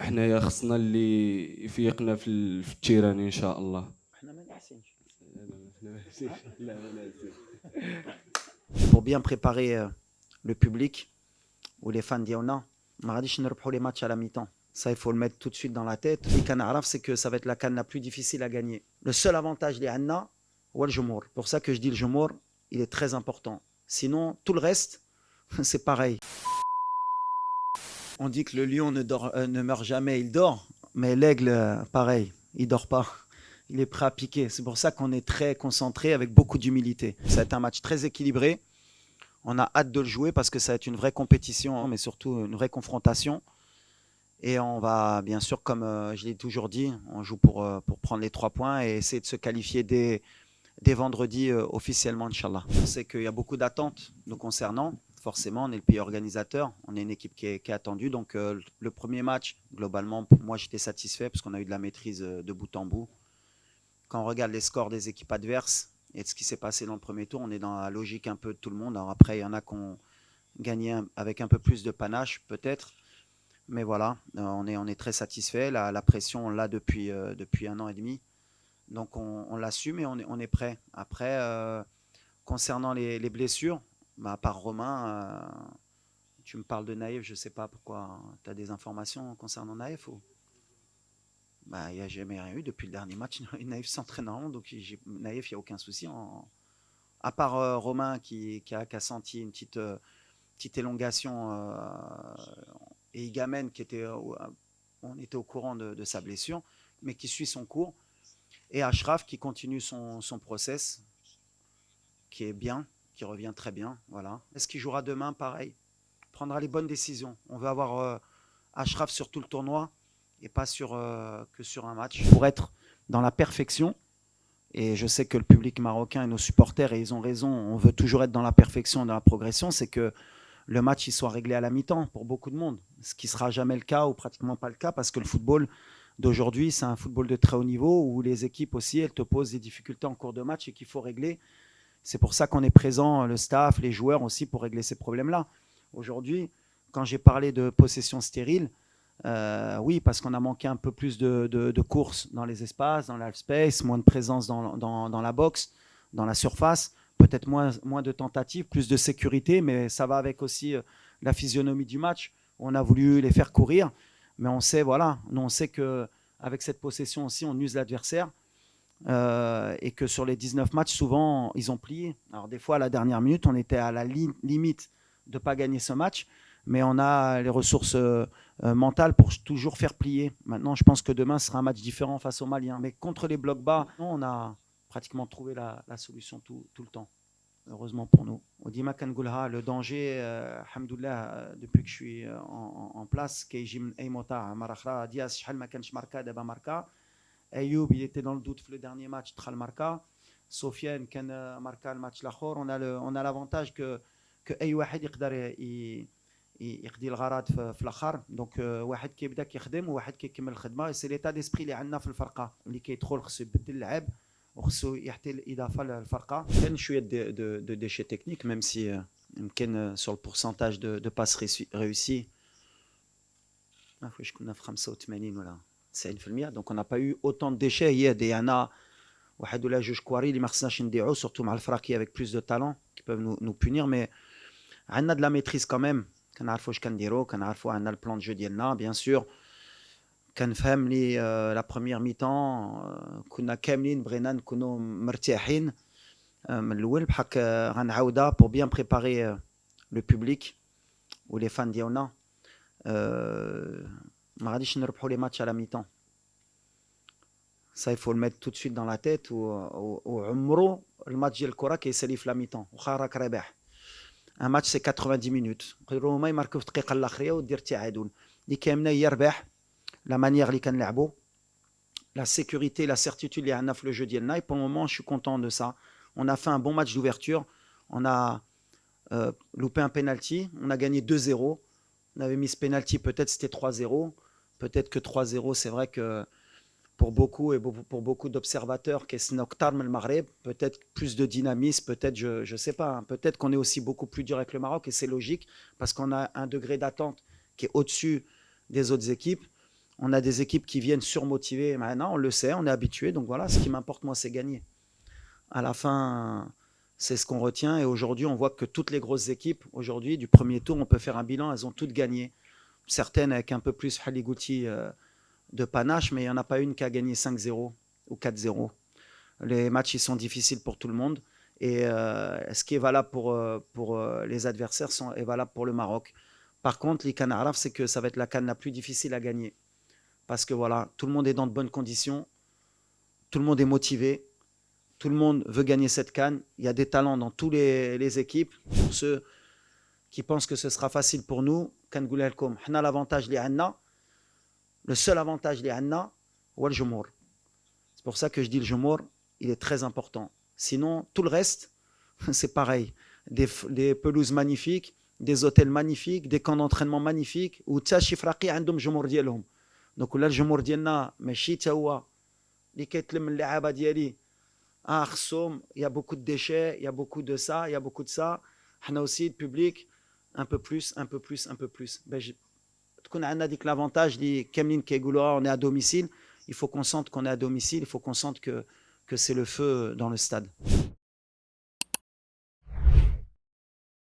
حنايا خصنا اللي يفيقنا في التيران ان شاء الله. احنا ما ناسينش. لا ما ناسين. Pour bien préparer le public ou les fans d'Iona, ما غاديش نربحوا les matchs à la mi-temps. Ça, il faut le mettre tout de suite dans la tête. Et Canaraf, c'est que ça va être la canne la plus difficile à gagner. Le seul avantage des Anna, c'est le Jumour. Pour ça que je dis le Jumour, il est très important. Sinon, tout le reste, c'est pareil. On dit que le lion ne meurt jamais, il dort. Mais l'aigle, pareil, il dort pas. Il est prêt à piquer. C'est pour ça qu'on est très concentré avec beaucoup d'humilité. Ça va être un match très équilibré. On a hâte de le jouer parce que ça va être une vraie compétition, mais surtout une vraie confrontation. Et on va, bien sûr, comme je l'ai toujours dit, on joue pour prendre les 3 points et essayer de se qualifier dès vendredi officiellement, Inch'Allah. On sait qu'il y a beaucoup d'attentes nous concernant. Forcément, on est le pays organisateur, on est une équipe qui est attendue. Donc le premier match, globalement, pour moi, j'étais satisfait parce qu'on a eu de la maîtrise de bout en bout. Quand on regarde les scores des équipes adverses et de ce qui s'est passé dans le premier tour, on est dans la logique un peu de tout le monde. Alors après, il y en a qui ont gagné avec un peu plus de panache, peut-être. Mais voilà, on est très satisfait. La pression, on l'a depuis 1 an et demi. Donc on l'assume et on est prêt. Après, concernant les blessures, bah, à part Romain, tu me parles de Naïf, je ne sais pas pourquoi. Tu as des informations concernant Naïf ou... Bah, il n'y a jamais rien eu depuis le dernier match. Naïf s'entraîne en donc Naïf, il n'y a aucun souci. À part Romain qui a senti une petite élongation et Igamène qui était, on était au courant de sa blessure, mais qui suit son cours. Et Ashraf qui continue son process, qui est bien, qui revient très bien. Voilà. Est-ce qu'il jouera demain? Pareil. Il prendra les bonnes décisions. On veut avoir Ashraf sur tout le tournoi et pas que sur un match. Pour être dans la perfection, et je sais que le public marocain et nos supporters, et ils ont raison, on veut toujours être dans la perfection, dans la progression, c'est que le match il soit réglé à la mi-temps pour beaucoup de monde. Ce qui ne sera jamais le cas ou pratiquement pas le cas parce que le football d'aujourd'hui, c'est un football de très haut niveau où les équipes aussi, elles te posent des difficultés en cours de match et qu'il faut régler. C'est pour ça qu'on est présent, le staff, les joueurs aussi, pour régler ces problèmes-là. Aujourd'hui, quand j'ai parlé de possession stérile, oui, parce qu'on a manqué un peu plus de courses dans les espaces, dans l'half space, moins de présence dans la boxe, dans la surface, peut-être moins de tentatives, plus de sécurité, mais ça va avec aussi la physionomie du match. On a voulu les faire courir, mais on sait, voilà, nous on sait qu'avec cette possession aussi, on use l'adversaire. Et que sur les 19 matchs, souvent, ils ont plié. Alors des fois, à la dernière minute, on était à la limite de ne pas gagner ce match, mais on a les ressources mentales pour toujours faire plier. Maintenant, je pense que demain, ce sera un match différent face aux Maliens. Mais contre les blocs bas, on a pratiquement trouvé la solution tout le temps. Heureusement pour nous. Odima Kangoulha, le danger, alhamdoulilah, depuis que je suis en place, Keijim Eimota, Marakhra, Diaz, Shahal Makanch Marka, Deba Marka. Ayoub, il était dans le doute le dernier match, Tral Marka. Sofiane, qui a marqué le match l'achor. On a l'avantage que أي واحد يقدر يقضي الغرض في الاخر دونك واحد كيبدا كيخدم وواحد كيكمل الخدمه سي ليتا ديسبري اللي عندنا في الفرقه اللي كيدخل خصو يبدل اللعب وخصو يعطي الاضافه للفرقه كاين شويه دو ديشي تكنيك ميم سي يمكن سور البورسنتاج دو باس ريوسي ما فاش كنا في 85 ولا 90%. Donc on n'a pas eu autant de déchets. Il y en a واحد ولا جوج كواري اللي ما خصناش نديعو surtout مع الفراقي avec plus de talent qui peuvent nous punir, mais عندنا de la maîtrise quand même. كنعرفوا واش كنديروا, كنعرفوا عندنا le plan de jeu ديالنا bien sûr. كنفهم لي la première mi-temps كنا كاملين بغينا نكونوا مرتاحين من الاول بحال غنعاودها pour bien préparer le public ou les fans ديالنا. ما غاديش نربحوا les matchs à la mi-temps. Ça, il faut le mettre tout de suite dans la tête. وعمره الماتش ديال الكره كيسالي في لا ميتون واخا راك رابح. Un match c'est 90 minutes. يقدروا هما يماركوا في الدقيقه الاخيره ودير التعادل. اللي كاينه هي ربح la manière اللي كنلعبوا, la sécurité, la certitude اللي عندنا في le jeu ديالنا. Et pour le moment, je suis content de ça. On a fait un bon match d'ouverture. On a loupé un penalty. On a gagné 2-0. On avait mis ce penalty, peut-être c'était 3-0. Peut-être que 3-0, c'est vrai que pour beaucoup et pour beaucoup d'observateurs, peut-être plus de dynamisme, peut-être, je ne sais pas, hein, peut-être qu'on est aussi beaucoup plus dur avec le Maroc et c'est logique parce qu'on a un degré d'attente qui est au-dessus des autres équipes. On a des équipes qui viennent surmotivées. Maintenant, on le sait, on est habitué. Donc voilà, ce qui m'importe, moi, c'est gagner. À la fin, c'est ce qu'on retient. Et aujourd'hui, on voit que toutes les grosses équipes, aujourd'hui, du premier tour, on peut faire un bilan, elles ont toutes gagné. Certaines avec un peu plus Haligouti de panache, mais il n'y en a pas une qui a gagné 5-0 ou 4-0. Les matchs, ils sont difficiles pour tout le monde. Et ce qui est valable pour les adversaires est valable pour le Maroc. Par contre, les CAN Araf, c'est que ça va être la CAN la plus difficile à gagner. Parce que voilà, tout le monde est dans de bonnes conditions, tout le monde est motivé, tout le monde veut gagner cette CAN. Il y a des talents dans toutes les équipes. Pour ceux qui pensent que ce sera facile pour nous, on a l'avantage, le seul avantage, c'est le Jumour. C'est pour ça que je dis le Jumour, il est très important. Sinon, tout le reste, c'est pareil. Des pelouses magnifiques, des hôtels magnifiques, des camps d'entraînement magnifiques, où Tchachi Fraqi عندهم جمهور ديالهم. Donc là, le جمهور ديالنا ماشي تا هو اللي كيتلم اللعابه ديالي خصهم, il y a beaucoup de déchets, il y a beaucoup de ça, il y a beaucoup de ça. حنا aussi le public un peu plus. تكون عندنا ديك l'avantage اللي كاملين كيقولوها, on est à domicile. Il faut qu'on sente qu'on est à domicile, il faut qu'on sente que c'est le feu dans le stade.